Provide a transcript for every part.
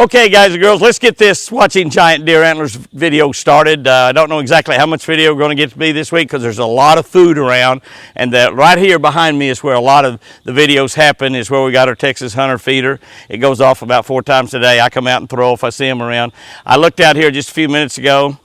Okay, guys and girls, let's get this watching giant deer antlers video started. I don't know exactly how much video we're going to get to be this week because there's a lot of food around, and right here behind me is where a lot of the videos happen, is where we got our Texas Hunter feeder. It goes off about 4 times a day. I come out and throw if I see them around. I looked out here just a few minutes ago,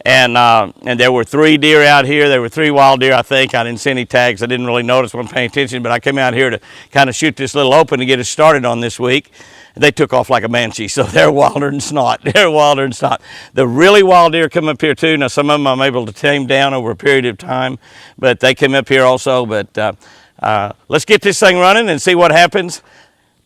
and there were 3 deer out here. There were 3 wild deer, I think. I didn't see any tags. I didn't really notice when paying attention, but I came out here to kind of shoot this little open to get us started on this week. They took off like a banshee, so they're wilder than snot. They're wilder than snot. The really wild deer come up here too. Now, some of them I'm able to tame down over a period of time, but they come up here also. But let's get this thing running and see what happens,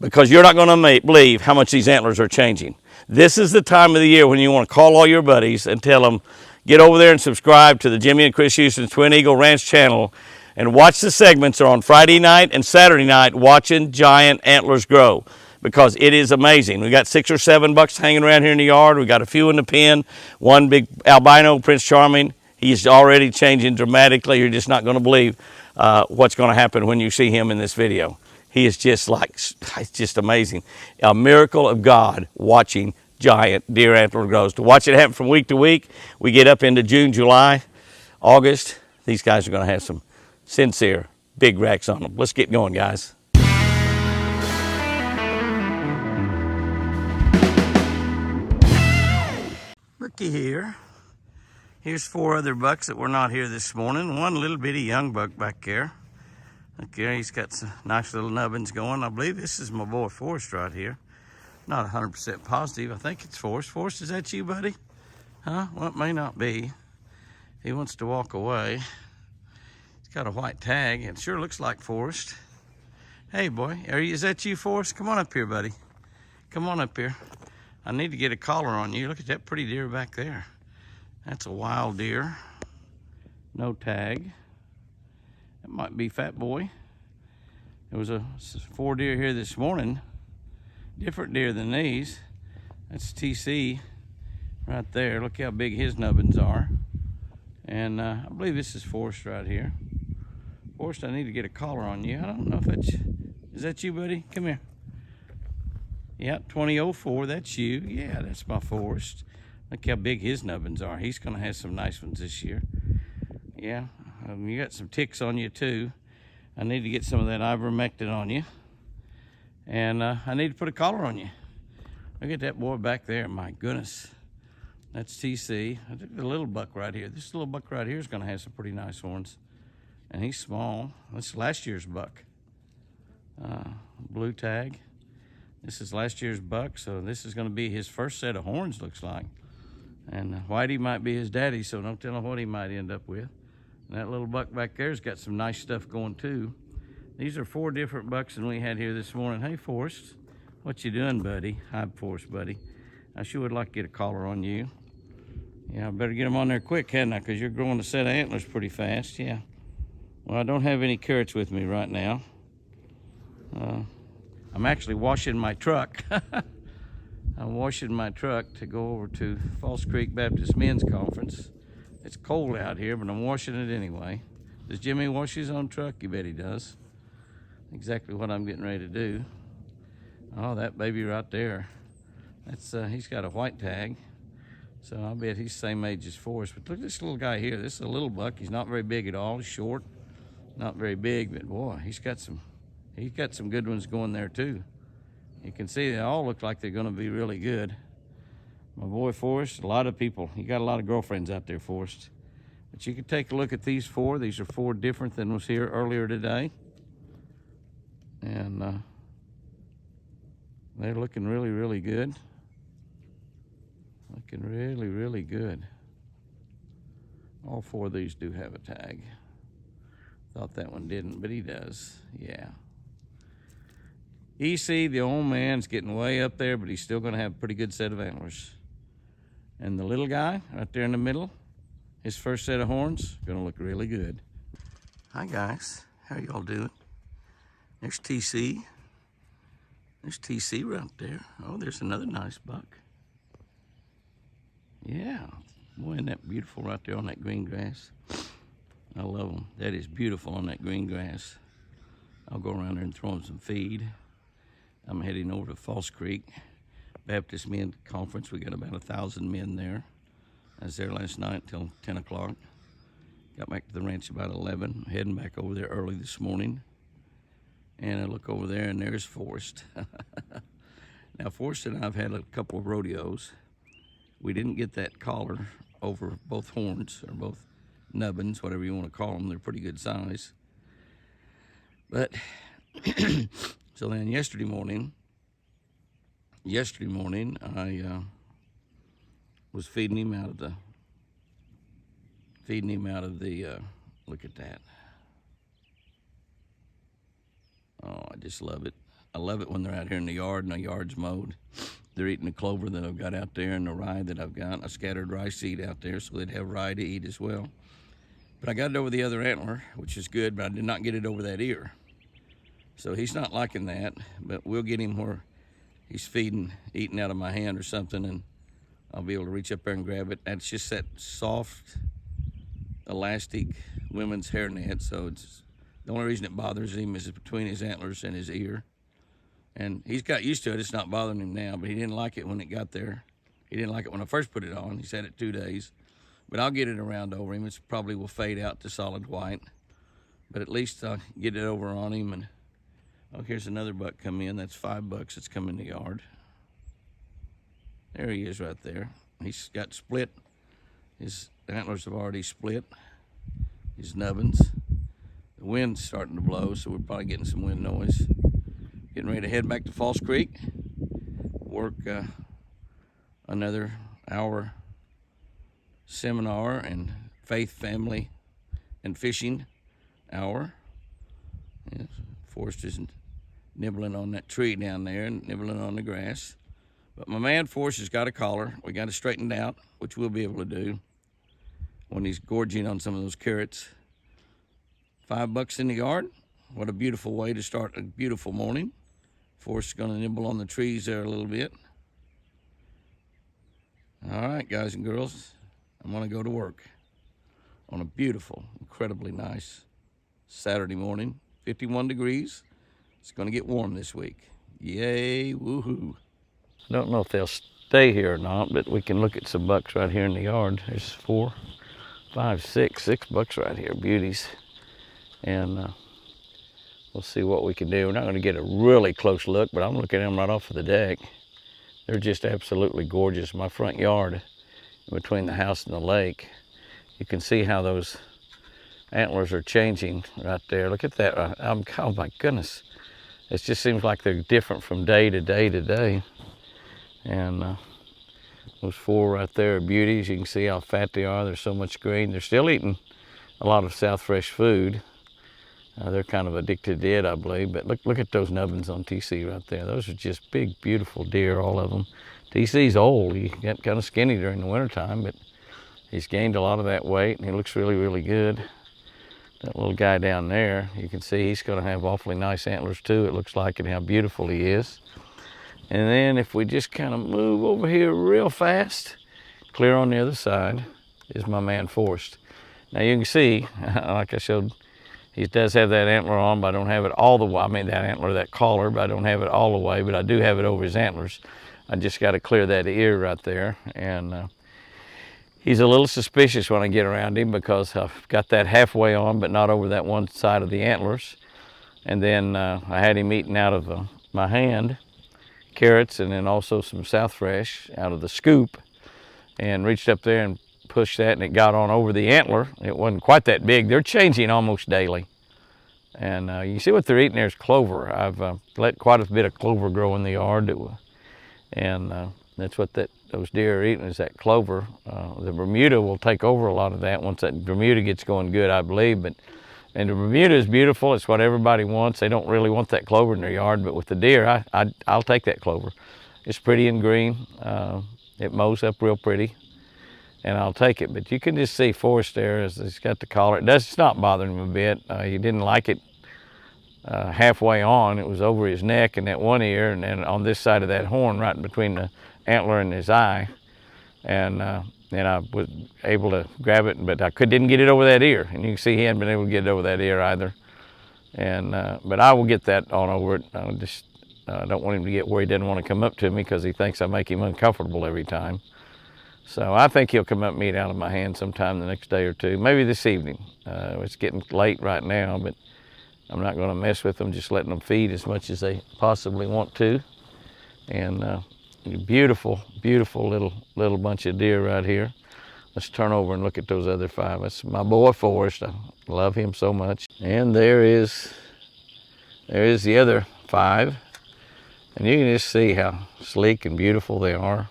because you're not going to believe how much these antlers are changing. This is the time of the year when you want to call all your buddies and tell them, get over there and subscribe to the Jimmy and Chris Houston's Twin Eagle Ranch channel and watch the segments. Are on Friday night and Saturday night, watching giant antlers grow, because it is amazing. We got 6 or 7 bucks hanging around here in the yard. We got a few in the pen. One big albino, Prince Charming. He's already changing dramatically. You're just not going to believe what's going to happen when you see him in this video. He is just it's just amazing. A miracle of God watching giant deer antler grows. To watch it happen from week to week, we get up into June, July, August. These guys are going to have some sincere big racks on them. Let's get going, guys. Looky here. Here's 4 other bucks that were not here this morning. One little bitty young buck back there. Look here, he's got some nice little nubbins going. I believe this is my boy Forrest right here. Not 100% positive. I think it's Forrest. Forrest, is that you, buddy? Huh? Well, it may not be. He wants to walk away. He's got a white tag. It sure looks like Forrest. Hey, boy. Is that you, Forrest? Come on up here, buddy. Come on up here. I need to get a collar on you. Look at that pretty deer back there. That's a wild deer. No tag. That might be Fat Boy. There was 4 deer here this morning. Different deer than these. That's TC right there. Look how big his nubbins are. And I believe this is Forrest right here. Forrest, I need to get a collar on you. I don't know if is that you, buddy? Come here. Yeah, 2004, that's you. Yeah, that's my Forrest. Look how big his nubbins are. He's going to have some nice ones this year. Yeah, you got some ticks on you too. I need to get some of that ivermectin on you. And I need to put a collar on you. Look at that boy back there. My goodness. That's TC. I took the little buck right here. This little buck right here is going to have some pretty nice horns. And he's small. That's last year's buck. Blue tag. This is last year's buck, so this is going to be his first set of horns, looks like. And Whitey might be his daddy, so don't tell him what he might end up with. And that little buck back there's got some nice stuff going too. These are 4 different bucks than we had here this morning. Hey, Forrest, what you doing, buddy? Hi, Forrest, buddy. I sure would like to get a collar on you. Yeah, I better get them on there quick, hadn't I? Because you're growing a set of antlers pretty fast. Yeah. Well, I don't have any carrots with me right now. I'm actually washing my truck. I'm washing my truck to go over to Falls Creek Baptist Men's Conference. It's cold out here, but I'm washing it anyway. Does Jimmy wash his own truck? You bet he does. Exactly what I'm getting ready to do. Oh, that baby right there. That's he's got a white tag. So I bet he's the same age as Forrest. But look at this little guy here. This is a little buck. He's not very big at all. He's short. Not very big, but boy, he's got some good ones going there too. You can see they all look like they're going to be really good. My boy Forrest, a lot of people, you got a lot of girlfriends out there, Forrest. But you can take a look at these 4. These are 4 different than was here earlier today. And they're looking really, really good. Looking really, really good. All 4 of these do have a tag. Thought that one didn't, but he does. Yeah. EC, the old man's getting way up there, but he's still going to have a pretty good set of antlers. And the little guy right there in the middle, his first set of horns, going to look really good. Hi, guys. How y'all doing? There's TC. There's TC right there. Oh, there's another nice buck. Yeah. Boy, isn't that beautiful right there on that green grass? I love them. That is beautiful on that green grass. I'll go around there and throw them some feed. I'm heading over to Falls Creek Baptist Men Conference. We got about 1,000 men there. I was there last night till 10 o'clock. Got back to the ranch about 11. Heading back over there early this morning. And I look over there, and there's Forrest. Now, Forrest and I have had a couple of rodeos. We didn't get that collar over both horns, or both nubbins, whatever you want to call them. They're pretty good size. But, so then yesterday morning, I was feeding him out of the, look at that. Oh, I just love it. I love it when they're out here in the yard and the yard's mowed. They're eating the clover that I've got out there and the rye that I've got. I scattered rye seed out there so they'd have rye to eat as well. But I got it over the other antler, which is good, but I did not get it over that ear. So he's not liking that, but we'll get him where he's eating out of my hand or something, and I'll be able to reach up there and grab it. That's just that soft, elastic women's hairnet, so it's the only reason it bothers him is between his antlers and his ear. And he's got used to it. It's not bothering him now, but he didn't like it when it got there. He didn't like it when I first put it on. He's had it 2 days. But I'll get it around over him. It probably will fade out to solid white. But at least I'll get it over on him. And oh, here's another buck come in. That's 5 bucks that's come in the yard. There he is right there. He's got split. His antlers have already split. His nubbins. The wind's starting to blow, so we're probably getting some wind noise. Getting ready to head back to Falls Creek. Work another hour seminar and faith, family, and fishing hour. Yes, Forrest is nibbling on that tree down there and nibbling on the grass. But my man Forrest has got a collar. We got it straightened out, which we'll be able to do when he's gorging on some of those carrots. 5 bucks in the yard. What a beautiful way to start a beautiful morning. Forrest is going to nibble on the trees there a little bit. All right, guys and girls, I'm going to go to work on a beautiful, incredibly nice Saturday morning. 51 degrees. It's going to get warm this week. Yay, woohoo. I don't know if they'll stay here or not, but we can look at some bucks right here in the yard. There's 4, 5, 6 bucks right here, beauties. And we'll see what we can do. We're not going to get a really close look, but I'm looking at them right off of the deck. They're just absolutely gorgeous. My front yard, between the house and the lake, you can see how those antlers are changing right there. Look at that. Oh my goodness. It just seems like they're different from day to day to day. And those 4 right there are beauties. You can see how fat they are. There's so much green. They're still eating a lot of South Fresh food. They're kind of addicted to it, I believe. But look at those nubbins on TC right there. Those are just big, beautiful deer, all of them. TC's old. He got kind of skinny during the wintertime, but he's gained a lot of that weight, and he looks really, really good. That little guy down there, you can see he's going to have awfully nice antlers too, it looks like, and how beautiful he is. And then if we just kind of move over here real fast, clear on the other side, is my man Forrest. Now you can see, like I showed, he does have that antler on, but I don't have it all the way. I mean that antler, that collar, but I don't have it all the way, but I do have it over his antlers. I just got to clear that ear right there. And he's a little suspicious when I get around him because I've got that halfway on, but not over that one side of the antlers. And then I had him eating out of my hand, carrots, and then also some South Fresh out of the scoop, and reached up there and pushed that, and it got on over the antler. It wasn't quite that big. They're changing almost daily. And you see what they're eating there is clover. I've let quite a bit of clover grow in the yard. And that's what those deer are eating, is that clover. The Bermuda will take over a lot of that once that Bermuda gets going good, I believe. And the Bermuda is beautiful. It's what everybody wants. They don't really want that clover in their yard, but with the deer, I'll take that clover. It's pretty and green. It mows up real pretty, and I'll take it. But you can just see Forrest there as he's got the collar. It's not bothering him a bit. He didn't like it halfway on. It was over his neck and that one ear, and then on this side of that horn, right between the antler and his eye. And I was able to grab it, but I didn't get it over that ear. And you can see he hadn't been able to get it over that ear either. And but I will get that on over it. I don't want him to get where he doesn't want to come up to me because he thinks I make him uncomfortable every time. So I think he'll come up and eat out of my hand sometime the next day or two, maybe this evening. It's getting late right now, but I'm not going to mess with them, just letting them feed as much as they possibly want to. And beautiful, beautiful little bunch of deer right here. Let's turn over and look at those other 5. That's my boy Forrest. I love him so much. And there is the other 5. And you can just see how sleek and beautiful they are.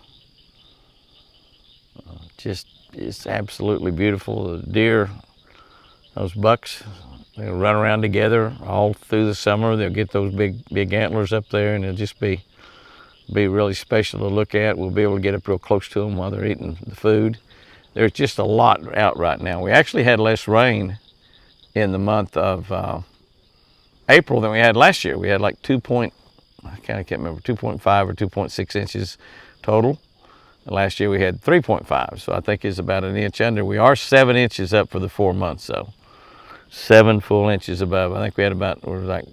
It's absolutely beautiful. The deer, those bucks, they'll run around together all through the summer. They'll get those big antlers up there, and it'll just be really special to look at. We'll be able to get up real close to them while they're eating the food. There's just a lot out right now. We actually had less rain in the month of April than we had last year. We had like 2.5 or 2.6 inches total. Last year we had 3.5, so I think it's about an inch under. We are 7 inches up for the 4 months, so 7 full inches above. I think we were like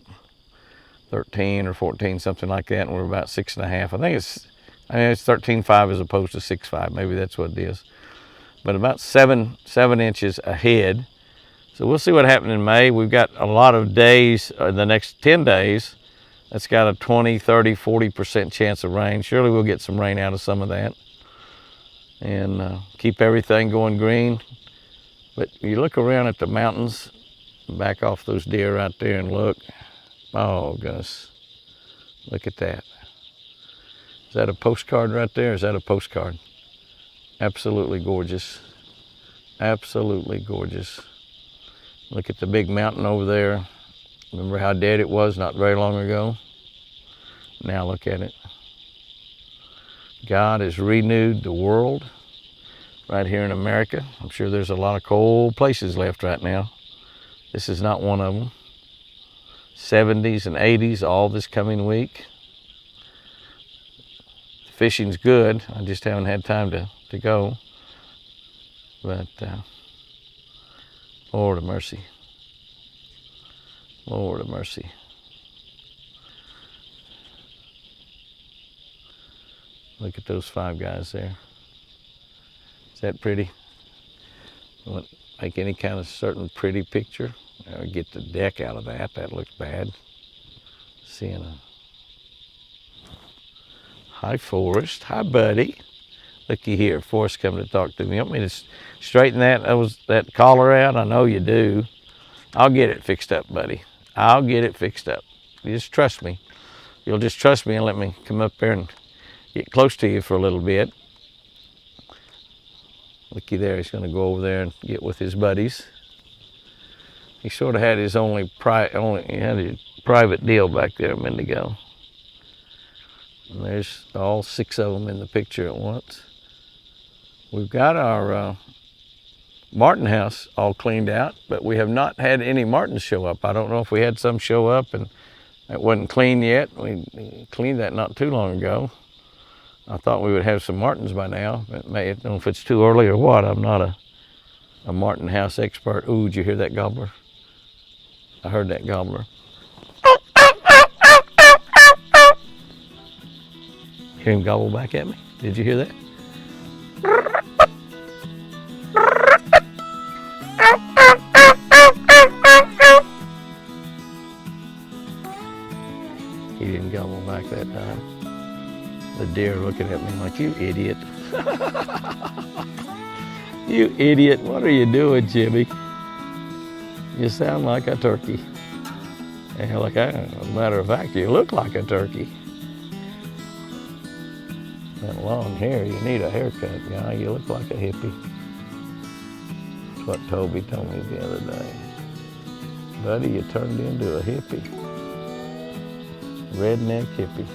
13 or 14, something like that, and we're about 6.5. I think it's 13.5 as opposed to 6.5. Maybe that's what it is. But about 7 inches ahead. So we'll see what happens in May. We've got a lot of days, the next 10 days, that's got a 20, 30, 40% chance of rain. Surely we'll get some rain out of some of that. And keep everything going green. But you look around at the mountains, back off those deer right there and look. Oh, goodness. Look at that. Is that a postcard right there? Is that a postcard? Absolutely gorgeous. Absolutely gorgeous. Look at the big mountain over there. Remember how dead it was not very long ago? Now look at it. God has renewed the world right here in America. I'm sure there's a lot of cold places left right now. This is not one of them. 70s and 80s all this coming week. The fishing's good. I just haven't had time to go. But Lord of mercy. Lord of mercy. Look at those 5 guys there. Is that pretty? You want to make any kind of certain pretty picture? Get the deck out of that. That looks bad. Seeing a... Hi, Forrest. Hi, buddy. Looky here. Forrest coming to talk to me. You want me to straighten that collar out? I know you do. I'll get it fixed up, buddy. I'll get it fixed up. You just trust me. You'll just trust me and let me come up there and get close to you for a little bit. Looky there, he's going to go over there and get with his buddies. He sort of had his he had his private deal back there a minute ago. And there's all 6 of them in the picture at once. We've got our marten house all cleaned out, but we have not had any martens show up. I don't know if we had some show up and it wasn't clean yet. We cleaned that not too long ago. I thought we would have some martens by now. I don't know if it's too early or what. I'm not a marten house expert. Ooh, did you hear that gobbler? I heard that gobbler. Hear him gobble back at me? Did you hear that? He didn't gobble back that time. The deer looking at me like, you idiot. You idiot, what are you doing, Jimmy? You sound like a turkey. And as a matter of fact, you look like a turkey. That long hair, you need a haircut, guy. You look like a hippie. That's what Toby told me the other day. Buddy, you turned into a hippie. Redneck hippie.